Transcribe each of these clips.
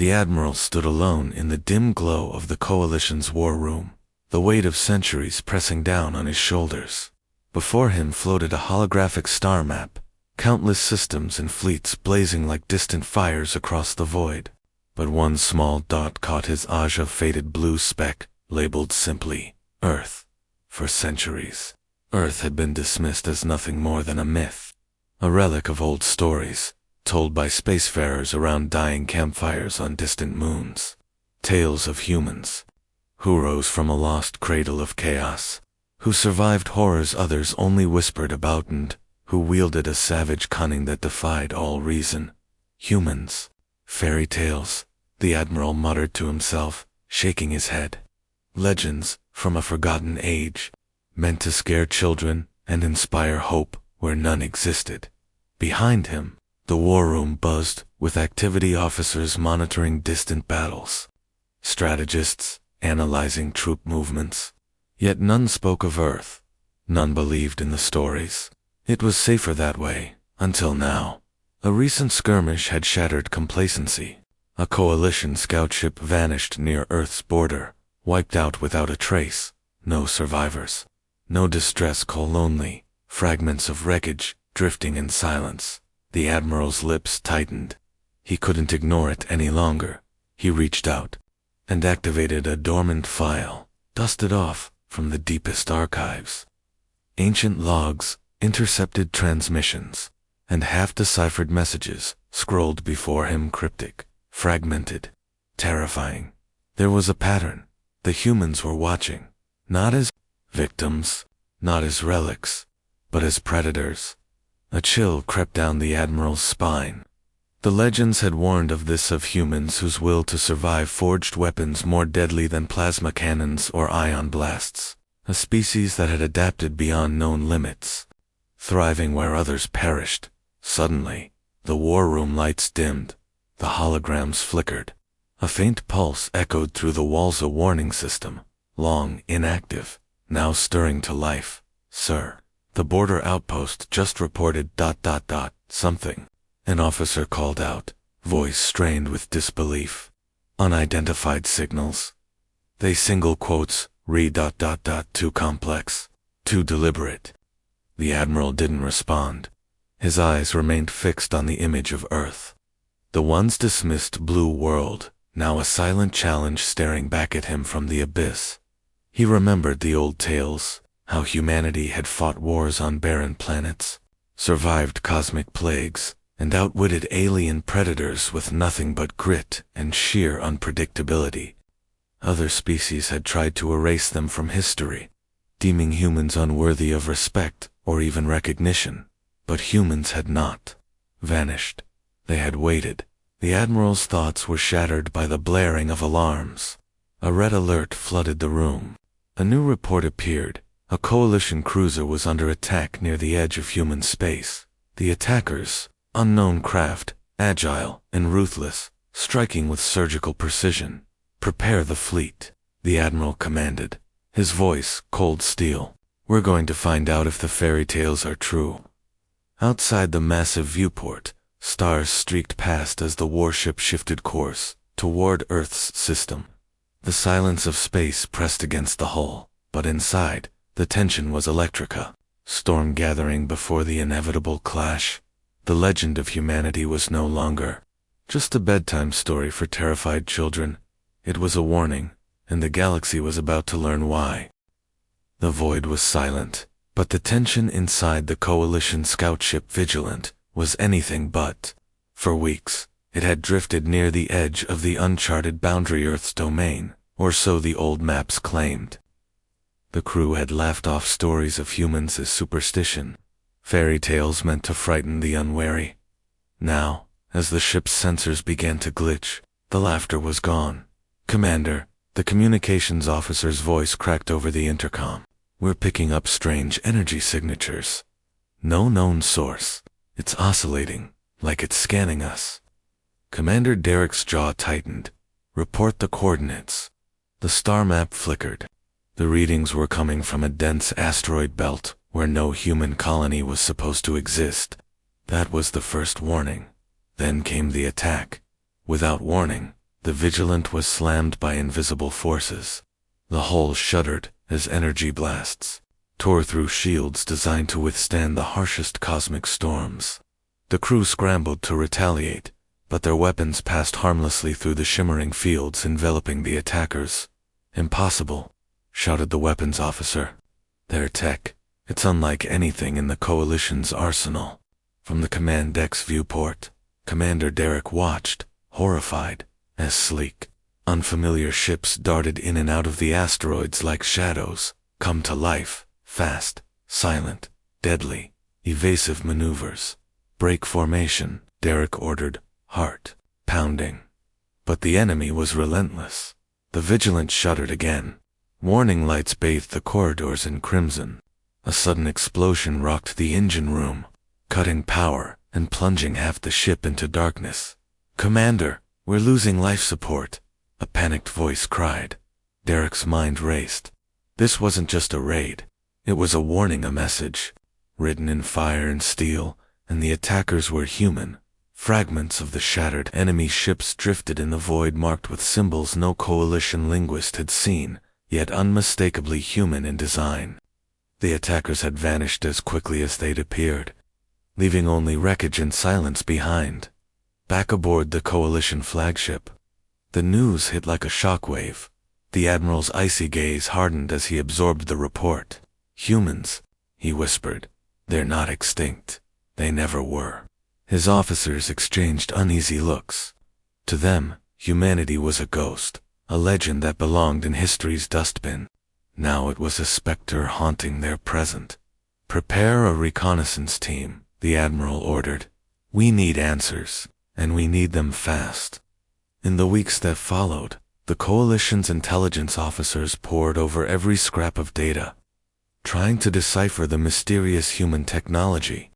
The Admiral stood alone in the dim glow of the Coalition's war room, the weight of centuries pressing down on his shoulders. Before him floated a holographic star map, countless systems and fleets blazing like distant fires across the void. But one small dot caught his eye, a faded blue speck, labeled simply, Earth. For centuries, Earth had been dismissed as nothing more than a myth, a relic of old stories, told by spacefarers around dying campfires on distant moons. Tales of humans who rose from a lost cradle of chaos, who survived horrors others only whispered about, and who wielded a savage cunning that defied all reason. Humans. Fairy tales, the Admiral muttered to himself, shaking his head. Legends from a forgotten age, meant to scare children and inspire hope where none existed. Behind him, the war room buzzed with activity officers monitoring distant battles, strategists analyzing troop movements. Yet none spoke of Earth. None believed in the stories. It was safer that way, until now. A recent skirmish had shattered complacency. A Coalition scout ship vanished near Earth's border, wiped out without a trace. No survivors. No distress call, only fragments of wreckage drifting in silence. The Admiral's lips tightened. He couldn't ignore it any longer. He reached out and activated a dormant file, dusted off from the deepest archives. Ancient logs, intercepted transmissions, and half-deciphered messages scrolled before him, cryptic, fragmented, terrifying. There was a pattern. The humans were watching, not as victims, not as relics, but as predators. A chill crept down the Admiral's spine. The legends had warned of this, of humans whose will to survive forged weapons more deadly than plasma cannons or ion blasts, a species that had adapted beyond known limits, thriving where others perished. Suddenly, the war room lights dimmed, the holograms flickered. A faint pulse echoed through the walls, a warning system, long inactive, now stirring to life. Sir, the border outpost just reported ... something. An officer called out, voice strained with disbelief. Unidentified signals. They single quotes, read ... too complex, too deliberate. The Admiral didn't respond. His eyes remained fixed on the image of Earth. The once dismissed blue world, now a silent challenge staring back at him from the abyss. He remembered the old tales, how humanity had fought wars on barren planets, survived cosmic plagues, and outwitted alien predators with nothing but grit and sheer unpredictability. Other species had tried to erase them from history, deeming humans unworthy of respect or even recognition. But humans had not vanished. They had waited. The Admiral's thoughts were shattered by the blaring of alarms. A red alert flooded the room. A new report appeared. A Coalition cruiser was under attack near the edge of human space. The attackers, unknown craft, agile and ruthless, striking with surgical precision. Prepare the fleet, the Admiral commanded, his voice cold steel. We're going to find out if the fairy tales are true. Outside the massive viewport, stars streaked past as the warship shifted course toward Earth's system. The silence of space pressed against the hull, but inside, the tension was electrica. Storm gathering before the inevitable clash. The legend of humanity was no longer just a bedtime story for terrified children. It was a warning, and the galaxy was about to learn why. The void was silent, but the tension inside the Coalition scout ship Vigilant was anything but. For weeks, it had drifted near the edge of the uncharted boundary Earth's domain, or so the old maps claimed. The crew had laughed off stories of humans as superstition, fairy tales meant to frighten the unwary. Now, as the ship's sensors began to glitch, the laughter was gone. Commander, the communications officer's voice cracked over the intercom. We're picking up strange energy signatures. No known source. It's oscillating, like it's scanning us. Commander Derek's jaw tightened. Report the coordinates. The star map flickered. The readings were coming from a dense asteroid belt where no human colony was supposed to exist. That was the first warning. Then came the attack. Without warning, The Vigilant was slammed by invisible forces. The hull shuddered as energy blasts tore through shields designed to withstand the harshest cosmic storms. The crew scrambled to retaliate, but their weapons passed harmlessly through the shimmering fields enveloping the attackers. "Impossible," shouted the weapons officer. "Their tech, it's unlike anything in the Coalition's arsenal." From the command deck's viewport, Commander Derek watched, horrified, as sleek, unfamiliar ships darted in and out of the asteroids like shadows, come to life, fast, silent, deadly, evasive maneuvers. "Break formation," Derek ordered, heart pounding. But the enemy was relentless. The Vigilant shuddered again. Warning lights bathed the corridors in crimson. A sudden explosion rocked the engine room, cutting power and plunging half the ship into darkness. "Commander, we're losing life support," a panicked voice cried. Derek's mind raced. This wasn't just a raid. It was a warning, a message, written in fire and steel, and the attackers were human. Fragments of the shattered enemy ships drifted in the void marked with symbols no Coalition linguist had seen, yet unmistakably human in design. The attackers had vanished as quickly as they'd appeared, leaving only wreckage and silence behind. Back aboard the Coalition flagship, the news hit like a shockwave. The Admiral's icy gaze hardened as he absorbed the report. "Humans," he whispered. "They're not extinct. They never were." His officers exchanged uneasy looks. To them, humanity was a ghost, a legend that belonged in history's dustbin. Now it was a specter haunting their present. "Prepare a reconnaissance team," the Admiral ordered. "We need answers, and we need them fast." In the weeks that followed, the Coalition's intelligence officers pored over every scrap of data, trying to decipher the mysterious human technology.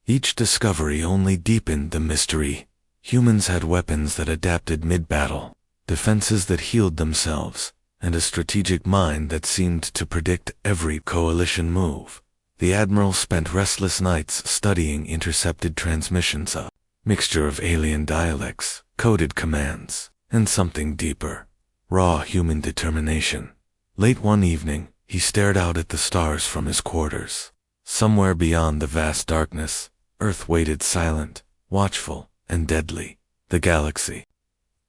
Each discovery only deepened the mystery. Humans had weapons that adapted mid-battle, defenses that healed themselves, and a strategic mind that seemed to predict every Coalition move. The Admiral spent restless nights studying intercepted transmissions, a mixture of alien dialects, coded commands, and something deeper, raw human determination. Late one evening, he stared out at the stars from his quarters. Somewhere beyond the vast darkness, Earth waited silent, watchful, and deadly. The galaxy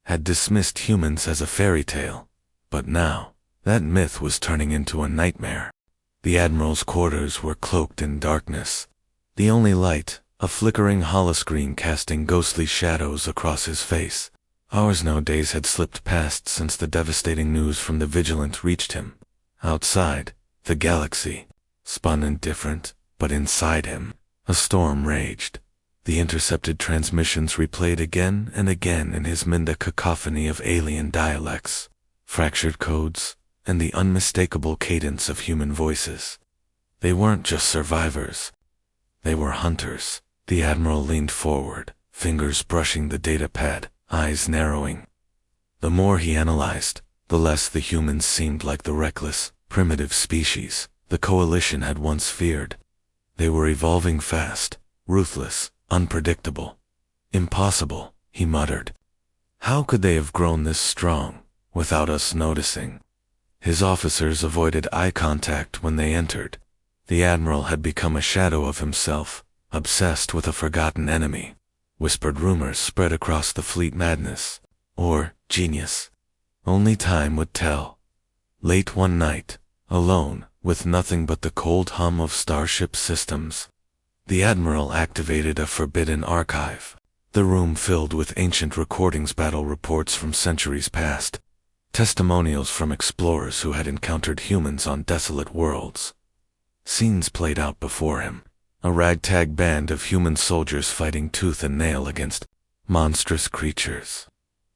had dismissed humans as a fairy tale, but now, that myth was turning into a nightmare. The Admiral's quarters were cloaked in darkness. The only light, a flickering holoscreen casting ghostly shadows across his face. Hours, no days had slipped past since the devastating news from the Vigilant reached him. Outside, the galaxy spun indifferent, but inside him, a storm raged. The intercepted transmissions replayed again and again in his mind, a cacophony of alien dialects, fractured codes, and the unmistakable cadence of human voices. They weren't just survivors. They were hunters. The Admiral leaned forward, fingers brushing the datapad, eyes narrowing. The more he analyzed, the less the humans seemed like the reckless, primitive species the Coalition had once feared. They were evolving fast, ruthless, unpredictable. "Impossible," he muttered. "How could they have grown this strong, without us noticing?" His officers avoided eye contact when they entered. The Admiral had become a shadow of himself, obsessed with a forgotten enemy. Whispered rumors spread across the fleet. Madness, or genius. Only time would tell. Late one night, alone, with nothing but the cold hum of starship systems, the Admiral activated a forbidden archive. The room filled with ancient recordings, battle reports from centuries past, testimonials from explorers who had encountered humans on desolate worlds. Scenes played out before him. A ragtag band of human soldiers fighting tooth and nail against monstrous creatures.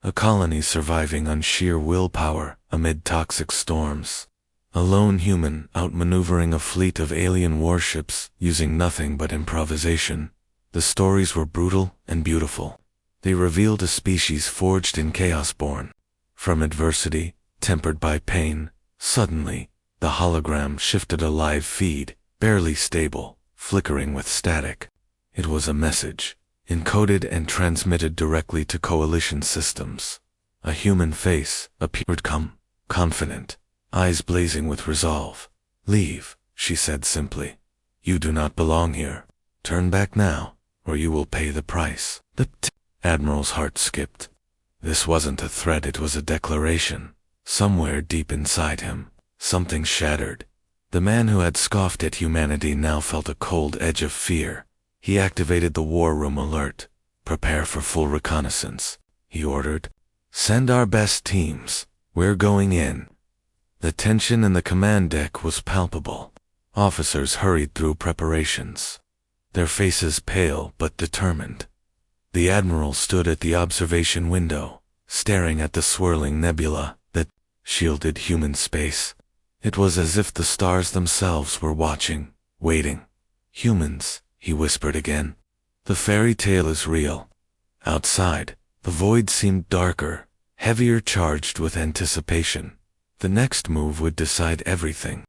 A colony surviving on sheer willpower amid toxic storms. A lone human outmaneuvering a fleet of alien warships using nothing but improvisation. The stories were brutal and beautiful. They revealed a species forged in chaos, born from adversity, tempered by pain. Suddenly, the hologram shifted, a live feed, barely stable, flickering with static. It was a message, encoded and transmitted directly to Coalition systems. A human face appeared confident, eyes blazing with resolve. "Leave," she said simply. "You do not belong here. Turn back now, or you will pay the price." The Admiral's heart skipped. This wasn't a threat, it was a declaration. Somewhere deep inside him, something shattered. The man who had scoffed at humanity now felt a cold edge of fear. He activated the war room alert. "Prepare for full reconnaissance," he ordered. "Send our best teams. We're going in." The tension in the command deck was palpable. Officers hurried through preparations, their faces pale but determined. The Admiral stood at the observation window, staring at the swirling nebula that shielded human space. It was as if the stars themselves were watching, waiting. "Humans," he whispered again. "The fairy tale is real." Outside, the void seemed darker, heavier, charged with anticipation. The next move would decide everything.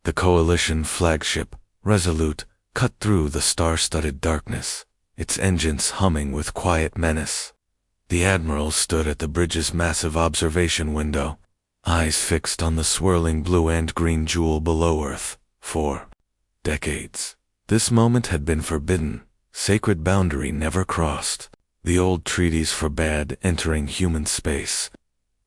The Coalition flagship, Resolute, cut through the star-studded darkness, its engines humming with quiet menace. The Admiral stood at the bridge's massive observation window, eyes fixed on the swirling blue and green jewel below Earth. For decades, this moment had been forbidden, sacred boundary never crossed. The old treaties forbade entering human space.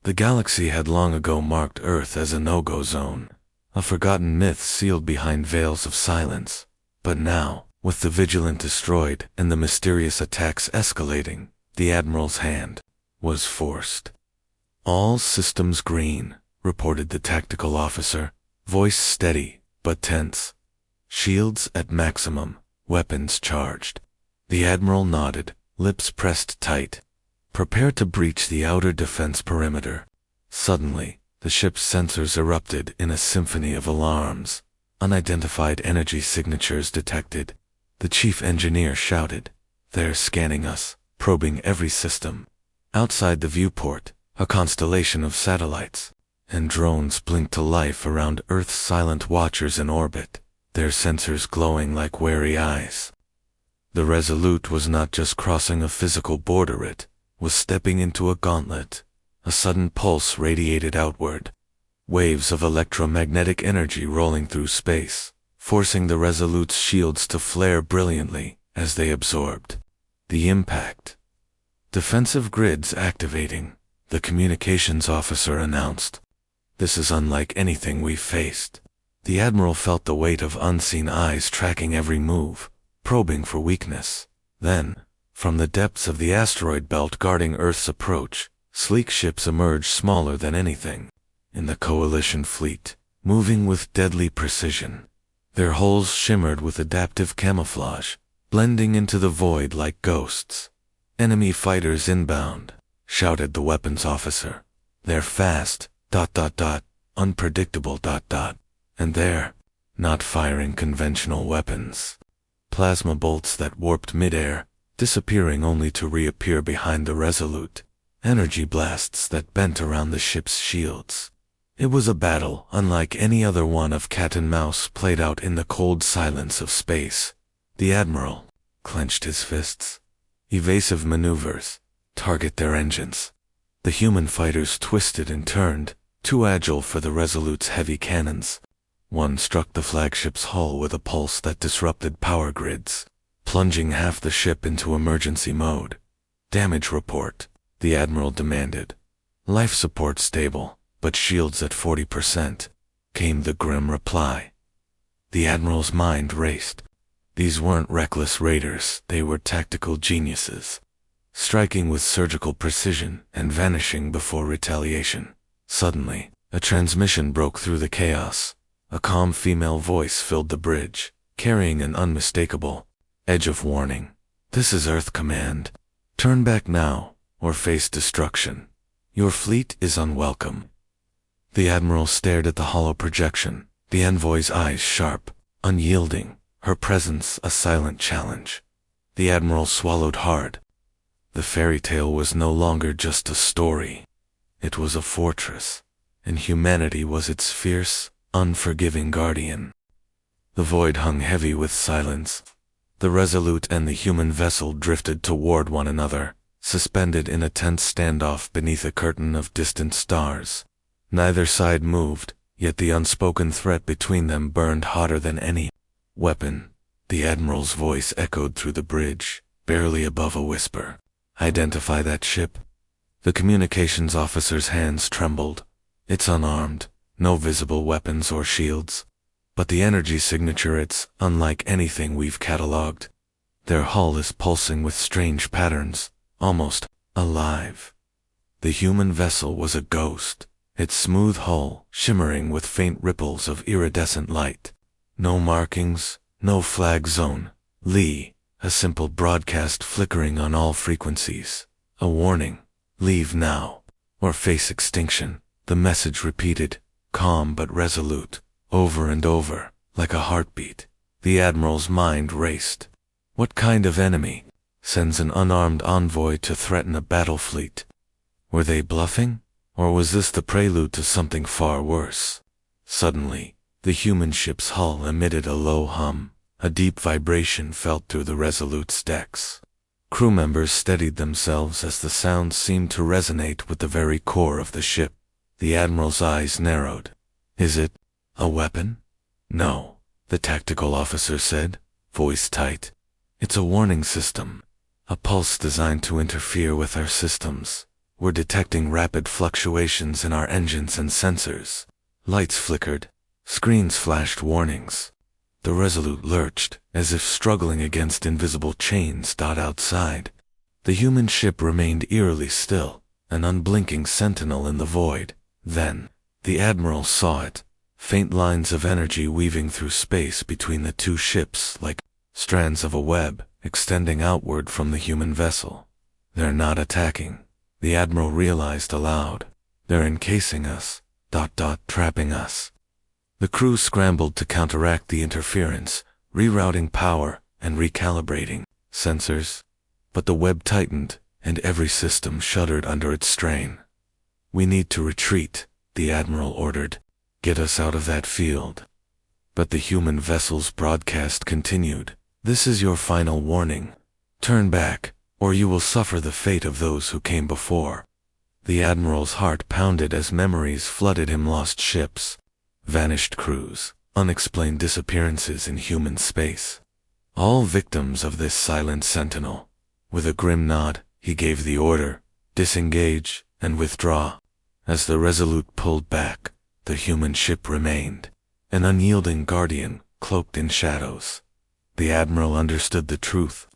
The galaxy had long ago marked Earth as a no-go zone, a forgotten myth sealed behind veils of silence. But now, with the Vigilant destroyed and the mysterious attacks escalating, the Admiral's hand was forced. "All systems green," reported the tactical officer, voice steady but tense. "Shields at maximum, weapons charged." The Admiral nodded, lips pressed tight. "Prepare to breach the outer defense perimeter." Suddenly, the ship's sensors erupted in a symphony of alarms. Unidentified energy signatures detected. The chief engineer shouted, "They're scanning us, probing every system." Outside the viewport, a constellation of satellites and drones blinked to life around Earth's silent watchers in orbit, their sensors glowing like wary eyes. The Resolute was not just crossing a physical border, it was stepping into a gauntlet. A sudden pulse radiated outward, waves of electromagnetic energy rolling through space, forcing the Resolute's shields to flare brilliantly as they absorbed the impact. "Defensive grids activating," the communications officer announced. "This is unlike anything we've faced." The Admiral felt the weight of unseen eyes tracking every move, probing for weakness. Then, from the depths of the asteroid belt guarding Earth's approach, sleek ships emerged smaller than anything in the Coalition fleet, moving with deadly precision. Their hulls shimmered with adaptive camouflage, blending into the void like ghosts. "Enemy fighters inbound," shouted the weapons officer. "They're fast, unpredictable, and they're not firing conventional weapons. Plasma bolts that warped midair, disappearing only to reappear behind the Resolute. Energy blasts that bent around the ship's shields." It was a battle unlike any other one of cat and mouse played out in the cold silence of space. The Admiral clenched his fists. Evasive maneuvers, target their engines. The human fighters twisted and turned, too agile for the Resolute's heavy cannons. One struck the flagship's hull with a pulse that disrupted power grids, plunging half the ship into emergency mode. "Damage report," the Admiral demanded. "Life support stable, but shields at 40%, came the grim reply. The Admiral's mind raced. These weren't reckless raiders, they were tactical geniuses, striking with surgical precision and vanishing before retaliation. Suddenly, a transmission broke through the chaos. A calm female voice filled the bridge, carrying an unmistakable edge of warning. "This is Earth Command. Turn back now, or face destruction. Your fleet is unwelcome." The Admiral stared at the hollow projection, the envoy's eyes sharp, unyielding, her presence a silent challenge. The Admiral swallowed hard. The fairy tale was no longer just a story. It was a fortress, and humanity was its fierce, unforgiving guardian. The void hung heavy with silence. The Resolute and the human vessel drifted toward one another, suspended in a tense standoff beneath a curtain of distant stars. Neither side moved, yet the unspoken threat between them burned hotter than any weapon. The Admiral's voice echoed through the bridge, barely above a whisper. "Identify that ship?" The communications officer's hands trembled. "It's unarmed, no visible weapons or shields. But the energy signature, it's unlike anything we've cataloged. Their hull is pulsing with strange patterns, almost alive." The human vessel was a ghost, its smooth hull shimmering with faint ripples of iridescent light. No markings, no flag zone. Lee, a simple broadcast flickering on all frequencies. A warning: leave now, or face extinction. The message repeated, calm but resolute, over and over, like a heartbeat. The Admiral's mind raced. What kind of enemy sends an unarmed envoy to threaten a battle fleet? Were they bluffing? Or was this the prelude to something far worse? Suddenly, the human ship's hull emitted a low hum. A deep vibration felt through the Resolute's decks. Crew members steadied themselves as the sound seemed to resonate with the very core of the ship. The Admiral's eyes narrowed. "Is it a weapon?" "No," the tactical officer said, voice tight. "It's a warning system. A pulse designed to interfere with our systems. We're detecting rapid fluctuations in our engines and sensors." Lights flickered. Screens flashed warnings. The Resolute lurched, as if struggling against invisible chains. Outside, the human ship remained eerily still, an unblinking sentinel in the void. Then, the Admiral saw it, faint lines of energy weaving through space between the two ships like strands of a web, extending outward from the human vessel. "They're not attacking," the Admiral realized aloud. "They're encasing us, trapping us." The crew scrambled to counteract the interference, rerouting power and recalibrating sensors. But the web tightened, and every system shuddered under its strain. "We need to retreat," the Admiral ordered. "Get us out of that field." But the human vessel's broadcast continued. "This is your final warning. Turn back, or you will suffer the fate of those who came before." The Admiral's heart pounded as memories flooded him. Lost ships, vanished crews, unexplained disappearances in human space. All victims of this silent sentinel. With a grim nod, he gave the order, "Disengage and withdraw." As the Resolute pulled back, the human ship remained, an unyielding guardian, cloaked in shadows. The Admiral understood the truth.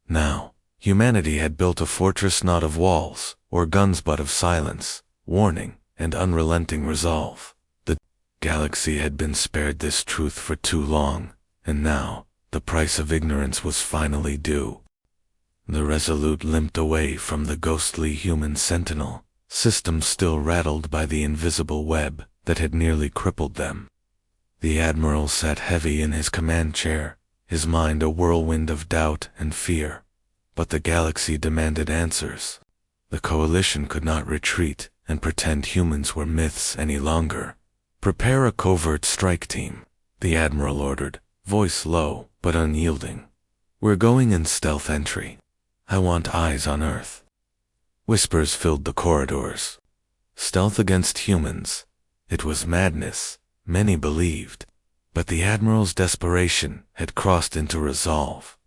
Now, humanity had built a fortress not of walls or guns but of silence, warning, and unrelenting resolve. The galaxy had been spared this truth for too long, and now, the price of ignorance was finally due. The Resolute limped away from the ghostly human sentinel, systems still rattled by the invisible web that had nearly crippled them. The Admiral sat heavy in his command chair, his mind a whirlwind of doubt and fear. But the galaxy demanded answers. The Coalition could not retreat and pretend humans were myths any longer. "Prepare a covert strike team," the Admiral ordered, voice low but unyielding. "We're going in stealth entry. I want eyes on Earth." Whispers filled the corridors. Stealth against humans. It was madness, many believed. But the Admiral's desperation had crossed into resolve.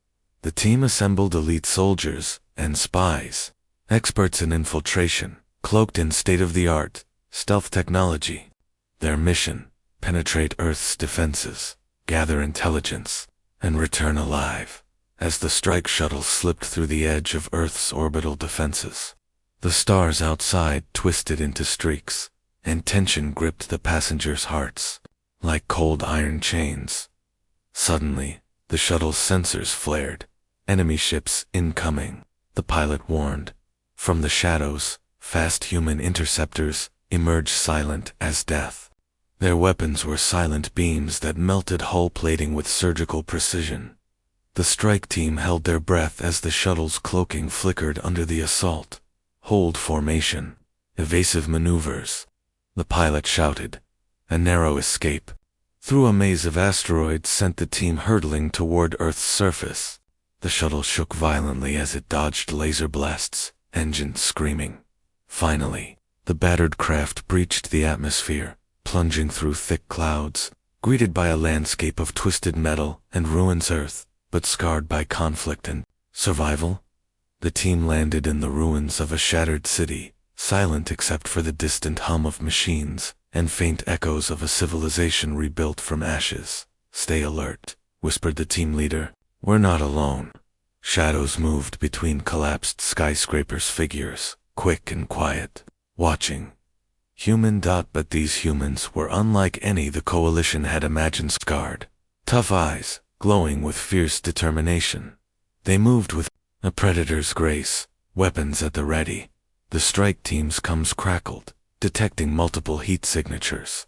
The team assembled elite soldiers and spies, experts in infiltration, cloaked in state-of-the-art stealth technology. Their mission: penetrate Earth's defenses, gather intelligence, and return alive. As the strike shuttle slipped through the edge of Earth's orbital defenses, the stars outside twisted into streaks, and tension gripped the passengers' hearts like cold iron chains. Suddenly, the shuttle's sensors flared. "Enemy ships incoming," the pilot warned. From the shadows, fast human interceptors emerged, silent as death. Their weapons were silent beams that melted hull plating with surgical precision. The strike team held their breath as the shuttle's cloaking flickered under the assault. "Hold formation. Evasive maneuvers," the pilot shouted. A narrow escape through a maze of asteroids sent the team hurtling toward Earth's surface. The shuttle shook violently as it dodged laser blasts engines screaming. Finally, the battered craft breached the atmosphere, plunging through thick clouds, greeted by a landscape of twisted metal and ruins earth, but scarred by conflict and survival. The team landed in the ruins of a shattered city, silent except for the distant hum of machines and faint echoes of a civilization rebuilt from ashes. "Stay alert," whispered the team leader. "We're not alone." Shadows moved between collapsed skyscrapers' figures, quick and quiet, watching. But these humans were unlike any the Coalition had imagined. Scarred, tough eyes, glowing with fierce determination. They moved with a predator's grace, weapons at the ready. The strike team's comms crackled, detecting multiple heat signatures.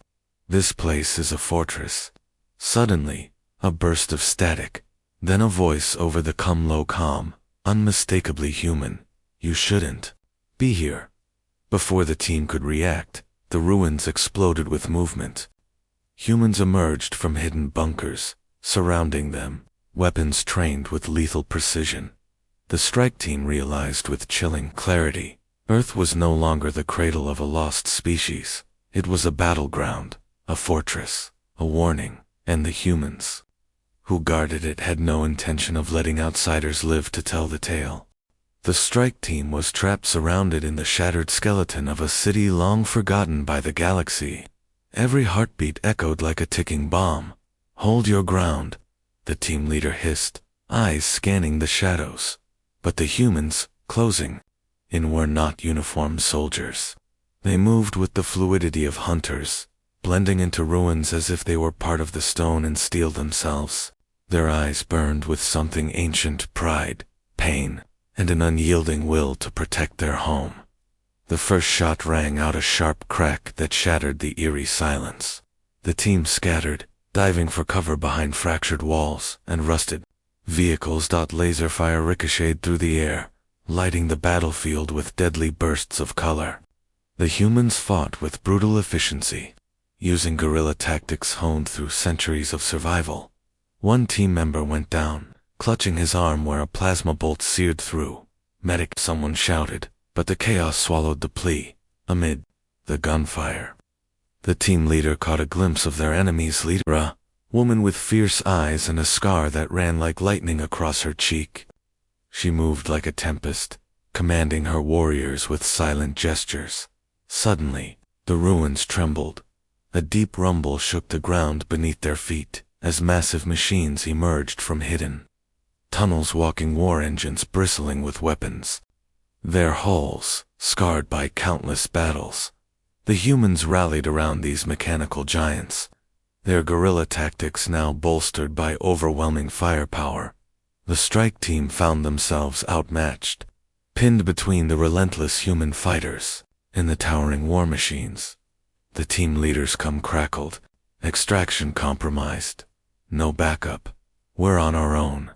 "This place is a fortress." Suddenly, a burst of static, then a voice over the low comm, unmistakably human. "You shouldn't be here." Before the team could react, the ruins exploded with movement. Humans emerged from hidden bunkers, surrounding them, weapons trained with lethal precision. The strike team realized with chilling clarity, Earth was no longer the cradle of a lost species. It was a battleground, a fortress, a warning, and the humans who guarded it had no intention of letting outsiders live to tell the tale. The strike team was trapped, surrounded in the shattered skeleton of a city long forgotten by the galaxy. Every heartbeat echoed like a ticking bomb. "Hold your ground," the team leader hissed, eyes scanning the shadows. But the humans, closing in, were not uniformed soldiers. They moved with the fluidity of hunters, blending into ruins as if they were part of the stone and steel themselves. Their eyes burned with something ancient: pride, pain, and an unyielding will to protect their home. The first shot rang out, a sharp crack that shattered the eerie silence. The team scattered, diving for cover behind fractured walls and rusted vehicles. Laser fire ricocheted through the air, lighting the battlefield with deadly bursts of color. The humans fought with brutal efficiency, using guerrilla tactics honed through centuries of survival. One team member went down, clutching his arm where a plasma bolt seared through. "Medic," someone shouted, but the chaos swallowed the plea. Amid the gunfire, the team leader caught a glimpse of their enemy's leader, a woman with fierce eyes and a scar that ran like lightning across her cheek. She moved like a tempest, commanding her warriors with silent gestures. Suddenly, the ruins trembled. A deep rumble shook the ground beneath their feet as massive machines emerged from hidden tunnels, walking war engines bristling with weapons, their hulls scarred by countless battles. The humans rallied around these mechanical giants, their guerrilla tactics now bolstered by overwhelming firepower. The strike team found themselves outmatched, pinned between the relentless human fighters and the towering war machines. The team leader's comm crackled. "Extraction compromised. No backup. We're on our own."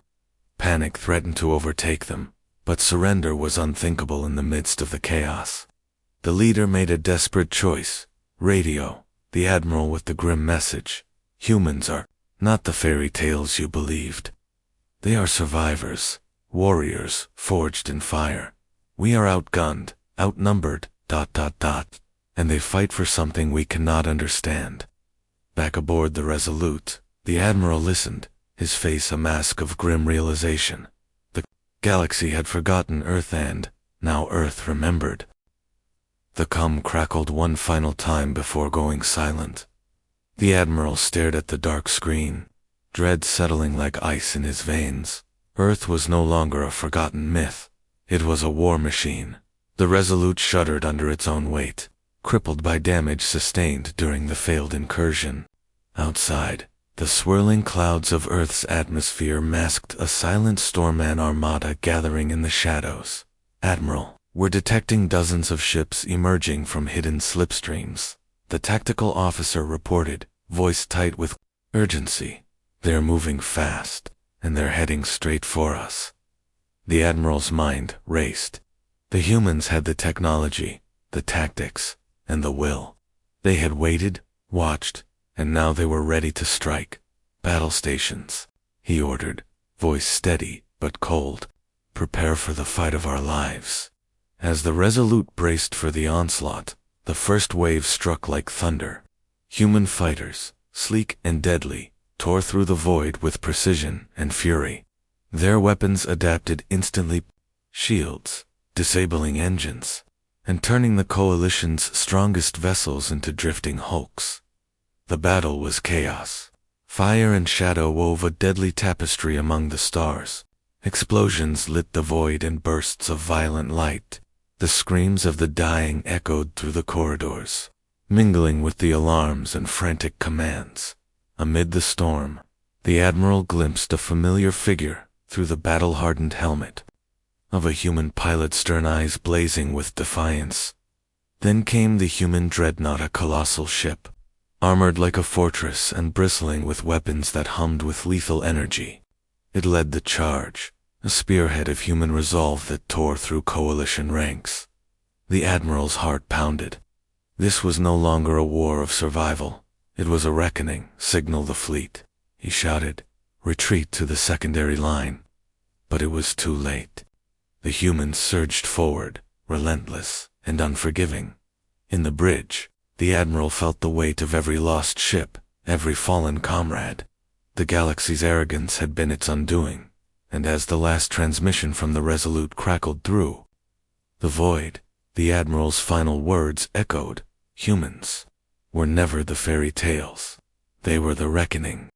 Panic threatened to overtake them, but surrender was unthinkable in the midst of the chaos. The leader made a desperate choice. Radio, the Admiral with the grim message: "Humans are not the fairy tales you believed. They are survivors, warriors forged in fire. We are outgunned, outnumbered, and they fight for something we cannot understand." Back aboard the Resolute, the Admiral listened, his face a mask of grim realization. The galaxy had forgotten Earth, and now Earth remembered. The comm crackled one final time before going silent. The Admiral stared at the dark screen, dread settling like ice in his veins. Earth was no longer a forgotten myth. It was a war machine. The Resolute shuddered under its own weight, crippled by damage sustained during the failed incursion. Outside, the swirling clouds of Earth's atmosphere masked a silent Storman armada gathering in the shadows. "Admiral, we're detecting dozens of ships emerging from hidden slipstreams," the tactical officer reported, voice tight with urgency. "They're moving fast, and they're heading straight for us." The Admiral's mind raced. The humans had the technology, the tactics, and the will. They had waited, watched, and now they were ready to strike. "Battle stations," he ordered, voice steady but cold. "Prepare for the fight of our lives." As the Resolute braced for the onslaught, the first wave struck like thunder. Human fighters, sleek and deadly, tore through the void with precision and fury. Their weapons adapted instantly, shields, disabling engines, and turning the Coalition's strongest vessels into drifting hulks. The battle was chaos. Fire and shadow wove a deadly tapestry among the stars. Explosions lit the void in bursts of violent light. The screams of the dying echoed through the corridors, mingling with the alarms and frantic commands. Amid the storm, the Admiral glimpsed a familiar figure through the battle-hardened helmet of a human pilot, stern eyes blazing with defiance. Then came the human dreadnought, a colossal ship, armored like a fortress and bristling with weapons that hummed with lethal energy. It led the charge, a spearhead of human resolve that tore through Coalition ranks. The Admiral's heart pounded. This was no longer a war of survival. It was a reckoning. Signal the fleet, he shouted. Retreat to the secondary line. But it was too late. The humans surged forward, relentless and unforgiving. In the bridge, the Admiral felt the weight of every lost ship, every fallen comrade. The galaxy's arrogance had been its undoing, and as the last transmission from the Resolute crackled through the void, the Admiral's final words echoed. Humans were never the fairy tales. They were the reckoning.